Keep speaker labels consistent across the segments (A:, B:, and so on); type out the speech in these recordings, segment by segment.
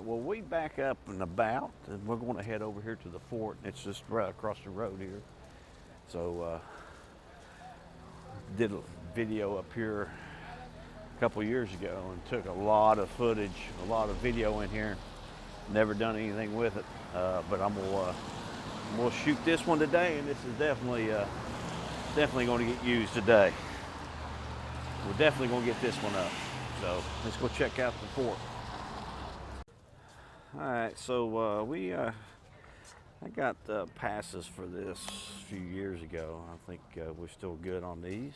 A: well, we back up and about, and we're going to head over here to the fort. It's just right across the road here. So, did a video up here a couple years ago and took a lot of footage, a lot of video in here. Never done anything with it, but I'm gonna shoot this one today, and this is definitely going to get used today. We're definitely going to get this one up. So let's go check out the fort. All right, so I got passes for this a few years ago. I think we're still good on these.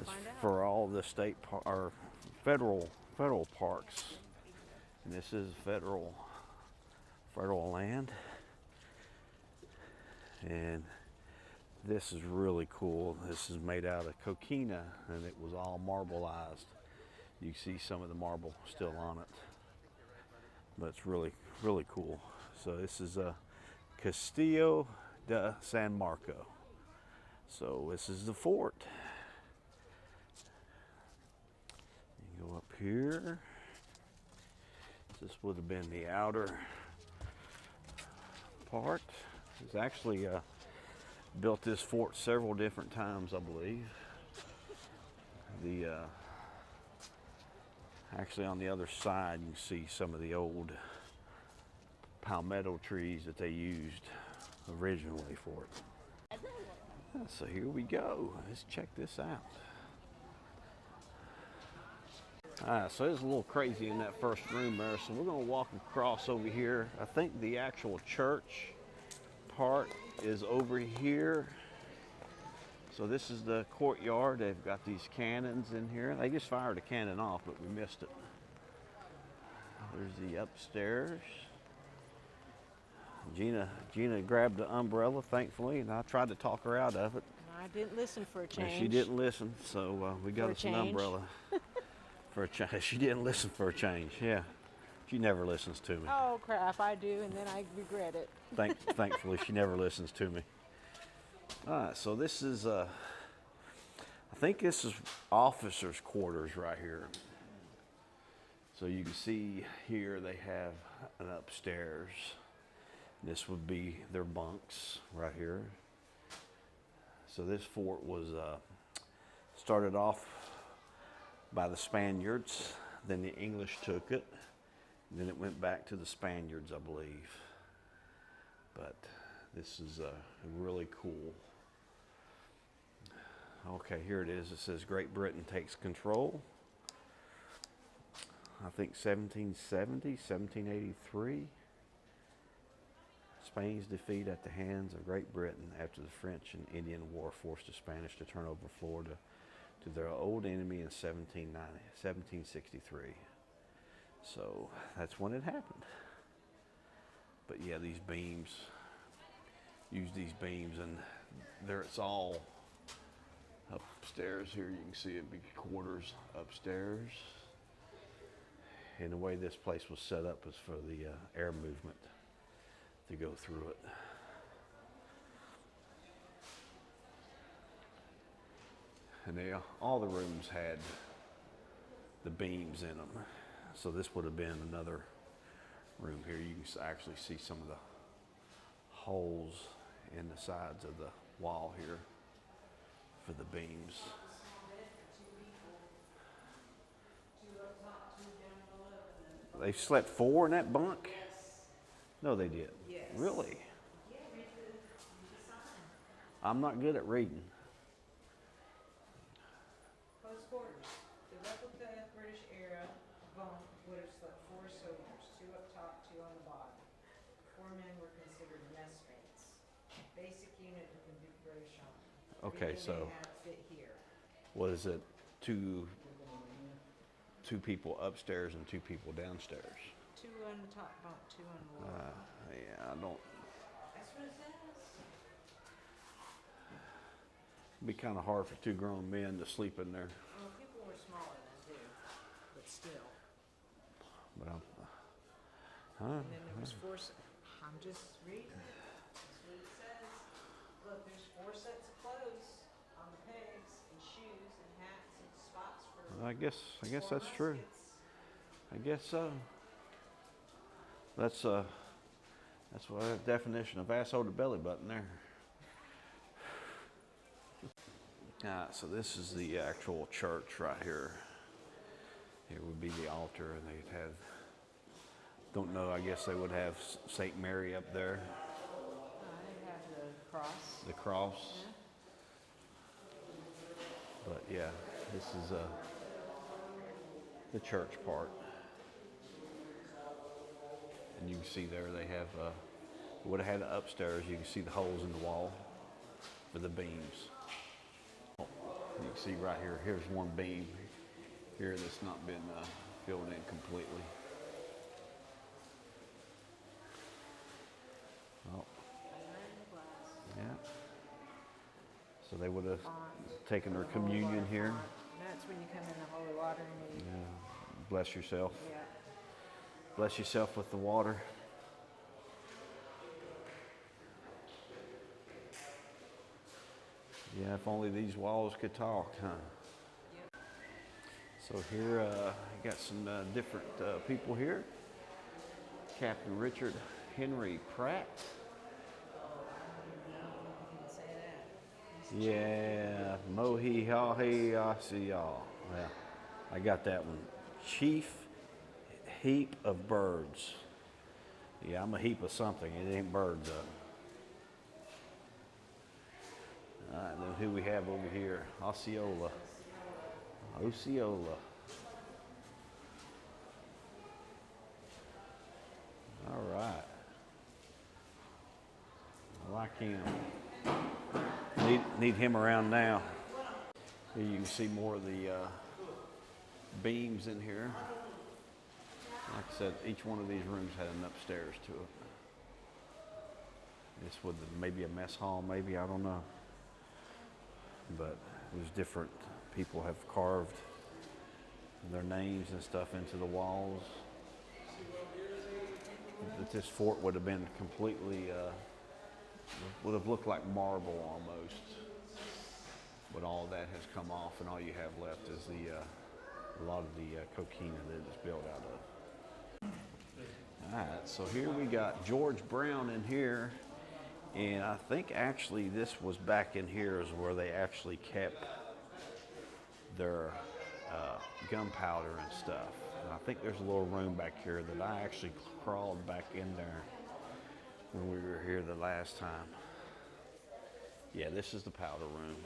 A: It's for all the state or federal parks, and this is federal land. And this is really cool. This is made out of coquina, and it was all marbleized. You see some of the marble still on it, but it's really cool. So this is Castillo de San Marcos. So this is the fort. You go up here. This would have been the outer part. It's actually built this fort several different times, I believe. Actually, on the other side, you can see some of the old palmetto trees that they used originally for it. So here we go. Let's check this out. So it's a little crazy in that first room there. So we're going to walk across over here. I think the actual church part is over here. So this is the courtyard. They've got these cannons in here. They just fired a cannon off, but we missed it. There's the upstairs. Gina grabbed the umbrella, thankfully, and I tried to talk her out of it.
B: I didn't listen for a change.
A: And she didn't listen, so we got us an umbrella for a change. She didn't listen for a change. Yeah, she never listens to me.
B: Oh crap! I do, and then I regret it.
A: Thankfully, she never listens to me. All right, so this is, I think this is officers' quarters right here. So you can see here they have an upstairs. This would be their bunks right here. So this fort was started off by the Spaniards, then the English took it, and then it went back to the Spaniards, I believe. But this is really cool. Okay, here it is. It says Great Britain takes control. I think 1770, 1783. Spain's defeat at the hands of Great Britain after the French and Indian War forced the Spanish to turn over Florida to their old enemy in 1763. So that's when it happened. But yeah, these beams, use these beams, and there it's all upstairs here. You can see it, big quarters upstairs. And the way this place was set up is for the air movement to go through it. And all the rooms had the beams in them. So this would have been another room here. You can actually see some of the holes in the sides of the wall here for the beams. They slept 4 in that bunk? No, they did.
B: Yes.
A: Really? I'm not good at reading.
B: Close quarters. The replica British era bunk would have slept 4 soldiers, 2 up top, 2 on the bottom. 4 men were considered messmates. Basic unit of the British Army.
A: Okay, so
B: fit here.
A: what is it? Two people upstairs and 2 people downstairs.
B: 2 on the top bunk, 2 on the lower.
A: Yeah, I don't.
B: That's what it says.
A: It'd be kind of hard for 2 grown men to sleep in there.
B: Well, people were smaller than too, but still.
A: But
B: And then there was 4. I'm just reading it. That's what it says. Look, there's 4 sets of clothes on the pegs, and shoes, and hats, and spots for.
A: I guess that's true.
B: Muskets.
A: I guess so. That's what a definition of asshole to belly button there. So this is the actual church right here. Here would be the altar, and they'd have, don't know, I guess they would have St. Mary up there.
B: They have the cross.
A: The cross. But yeah, this is the church part. And you can see there they have, would have had it upstairs. You can see the holes in the wall for the beams. You can see right here, here's one beam here that's not been filled in completely. Oh. Yeah. So they would have taken their communion here.
B: That's when you come in the holy water and you
A: Bless yourself.
B: yeah.
A: Bless yourself with the water. Yeah, if only these walls could talk, huh?
B: Yep.
A: So here, you got some different people here. Captain Richard Henry Pratt.
B: You can say that.
A: Yeah, Mohi Ha He See y'all. Yeah, I got that one. Chief Heap of Birds. Yeah, I'm a heap of something. It ain't birds up. All right, then who we have over here? Osceola. All right. I like him. Need him around now. Here you can see more of the beams in here. Like I said, each one of these rooms had an upstairs to it. This would maybe a mess hall, maybe, I don't know. But it was different. People have carved their names and stuff into the walls. That this fort would have been completely, would have looked like marble almost. But all that has come off, and all you have left is a lot of the coquina that it's built out of. All right, so here we got George Brown in here. And I think actually this was back in here is where they actually kept their gunpowder and stuff. And I think there's a little room back here that I actually crawled back in there when we were here the last time. Yeah, this is the powder room.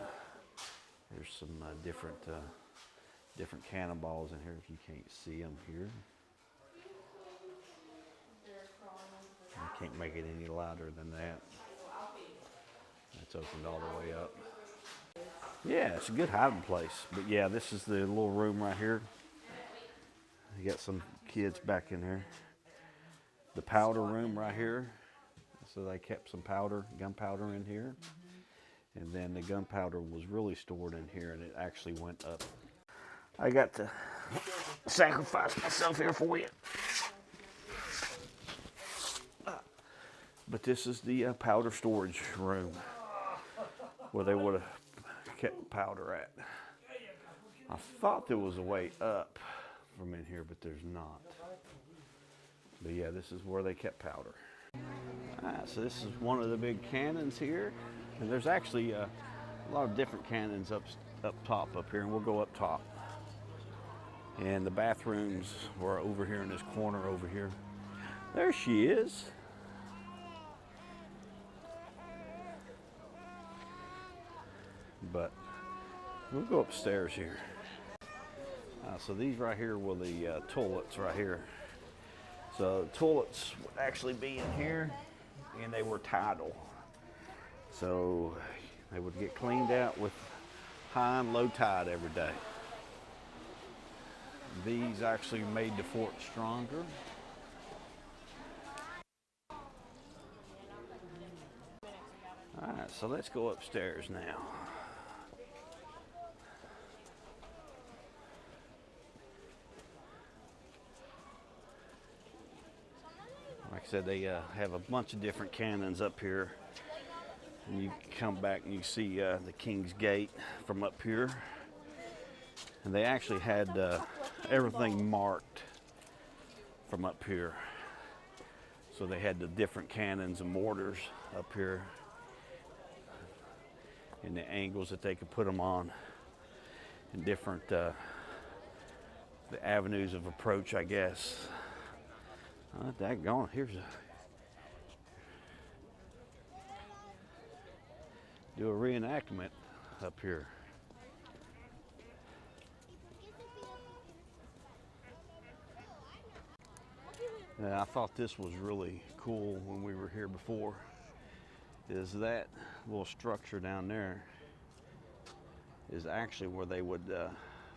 A: There's some different cannonballs in here if you can't see them here. I can't make it any louder than that. It's opened all the way up. Yeah, it's a good hiding place. But yeah, this is the little room right here. You got some kids back in here. The powder room right here. So they kept some powder, gunpowder in here. And then the gunpowder was really stored in here, and it actually went up. I got to sacrifice myself here for you. But this is the powder storage room where they would have kept powder at. I thought there was a way up from in here, but there's not. But yeah, this is where they kept powder. All right, so this is one of the big cannons here. And there's actually a lot of different cannons up top up here, and we'll go up top. And the bathrooms were over here in this corner over here. There she is. But we'll go upstairs here. So these right here were the toilets right here. So toilets would actually be in here, and they were tidal. So they would get cleaned out with high and low tide every day. These actually made the fort stronger. All right, so let's go upstairs now. Like I said, they have a bunch of different cannons up here. And you come back and you see the King's Gate from up here. And they actually had everything marked from up here. So they had the different cannons and mortars up here and the angles that they could put them on and different the avenues of approach, I guess. Daggone, here's do a reenactment up here. And I thought this was really cool when we were here before, is that little structure down there is actually where they would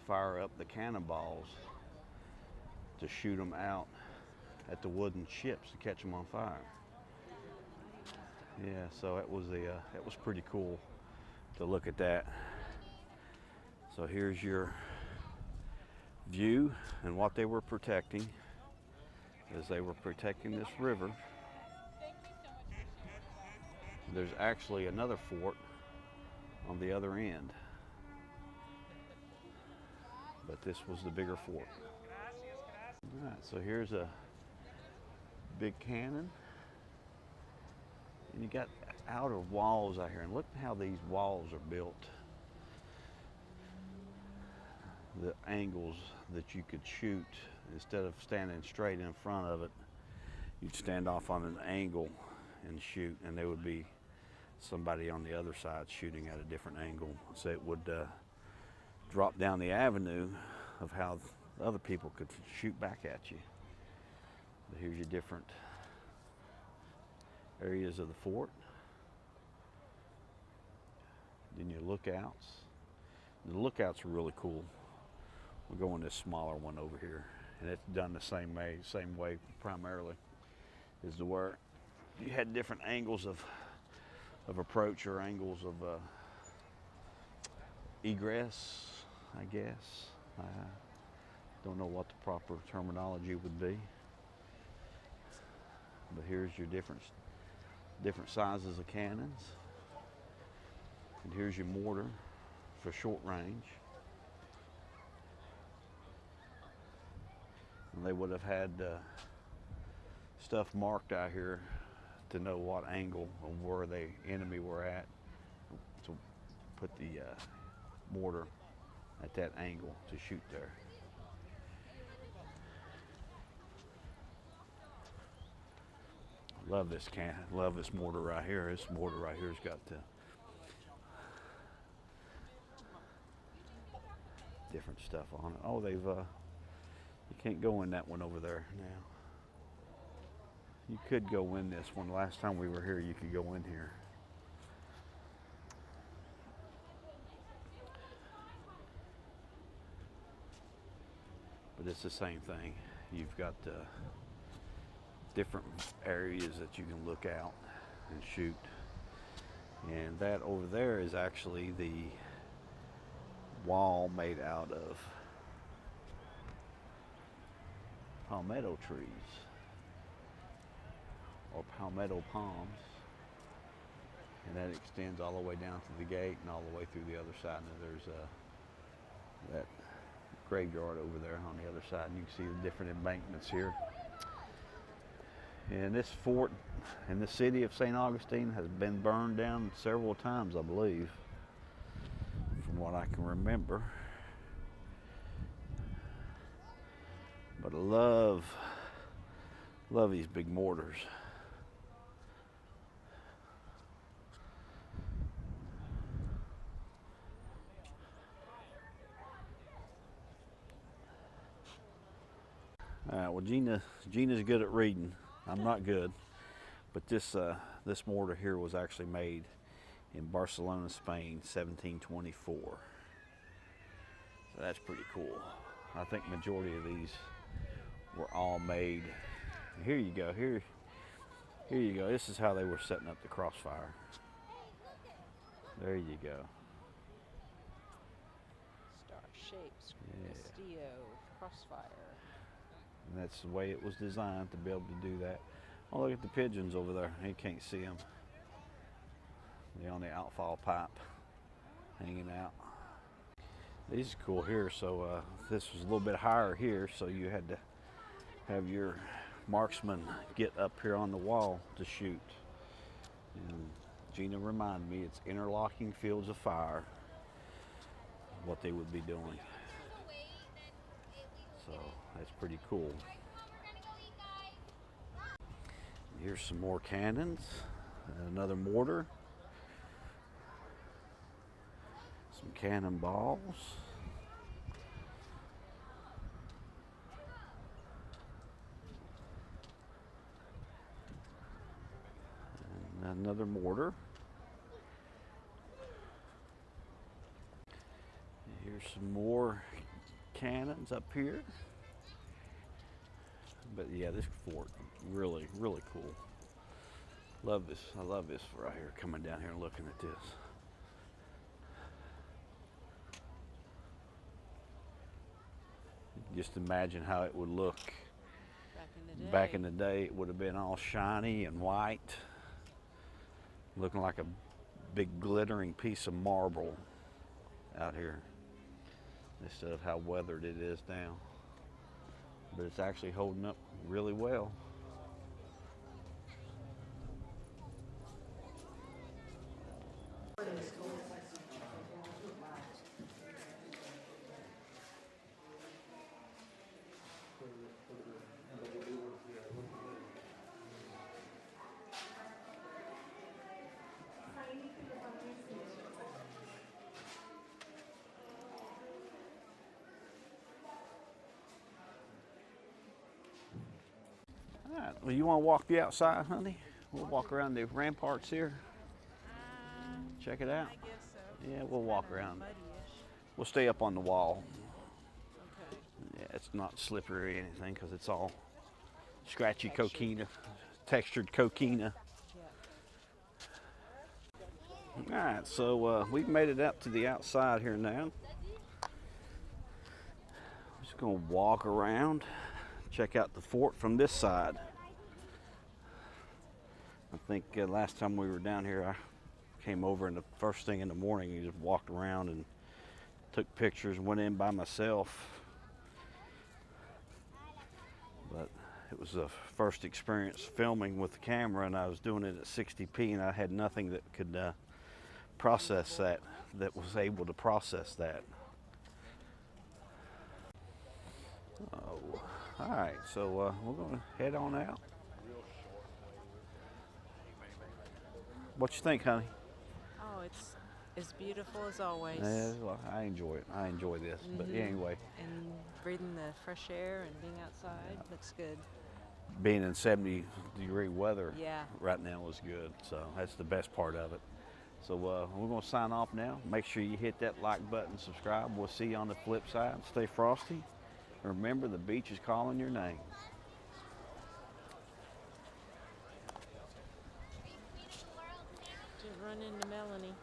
A: fire up the cannonballs to shoot them out at the wooden ships to catch them on fire. Yeah, so it was pretty cool to look at that. So here's your view and what they were protecting, as they were protecting this river. There's actually another fort on the other end, but this was the bigger fort. All right, so here's a big cannon, and you got outer walls out here, and look how these walls are built. The angles that you could shoot, instead of standing straight in front of it, you'd stand off on an angle and shoot, and there would be somebody on the other side shooting at a different angle, so it would drop down the avenue of how other people could shoot back at you. But here's your different areas of the fort. Then your lookouts. The lookouts are really cool. We'll go in this smaller one over here, and it's done the same way primarily, is to where you had different angles of approach, or angles of egress, I guess. I don't know what the proper terminology would be. But here's your different sizes of cannons. And here's your mortar for short range. And they would have had stuff marked out here to know what angle of where the enemy were at, to put the mortar at that angle to shoot there. Love this mortar right here. This mortar right here's got the different stuff on it. Oh, they've you can't go in that one over there now. You could go in this one. Last time we were here, you could go in here. But it's the same thing. You've got different areas that you can look out and shoot. And that over there is actually the wall made out of palmetto trees, or palmetto palms, and that extends all the way down to the gate and all the way through the other side. And there's that graveyard over there on the other side, and you can see the different embankments here. And this fort in the city of St. Augustine has been burned down several times, I believe, from what I can remember. But I love these big mortars. All right, well, Gina's good at reading. I'm not good, but this mortar here was actually made in Barcelona, Spain, 1724. So that's pretty cool. I think majority of these were all made. Here you go. Here you go. This is how they were setting up the crossfire. There you go.
B: Star shapes,
A: Yeah.
B: Castillo, crossfire.
A: And that's the way it was designed, to be able to do that. Oh, look at the pigeons over there. You can't see them. They're on the outfall pipe, hanging out. These are cool here. So this was a little bit higher here, so you had to have your marksmen get up here on the wall to shoot. And Gina reminded me it's interlocking fields of fire, what they would be doing. So that's pretty cool. Here's some more cannons, another mortar, some cannonballs. And another mortar. Here's some more cannons up here. But yeah, this fort, really, really cool. Love this. I love this right here, coming down here and looking at this. Just imagine how it would look back in the day. It would have been all shiny and white, looking like a big glittering piece of marble out here, instead of how weathered it is now. But it's actually holding up really well. All right, well, you want to walk the outside, honey? We'll walk around the ramparts here. Check it out.
C: I guess so.
A: Yeah, we'll walk around.
C: Muddy-ish.
A: We'll stay up on the wall.
C: Okay.
A: Yeah, it's not slippery or anything because it's all scratchy coquina, textured coquina.
C: Yeah.
A: All right, so we've made it up to the outside here now. Just gonna walk around, check out the fort from this side. I think last time we were down here, I came over and the first thing in the morning, you just walked around and took pictures, went in by myself. But it was the first experience filming with the camera, and I was doing it at 60p, and I had nothing that could process that was able to process that. Oh, all right, so we're gonna head on out. What you think, honey?
C: Oh, it's as beautiful as always.
A: Yeah, well, I enjoy it. I enjoy this. But anyway,
C: And breathing the fresh air and being outside looks good.
A: being in 70-degree weather
C: Yeah.
A: right now is good. So that's the best part of it. So we're going to sign off now. Make sure you hit that like button, subscribe. We'll see you on the flip side. Stay frosty. Remember, the beach is calling your name.
C: Didn't run into Melanie.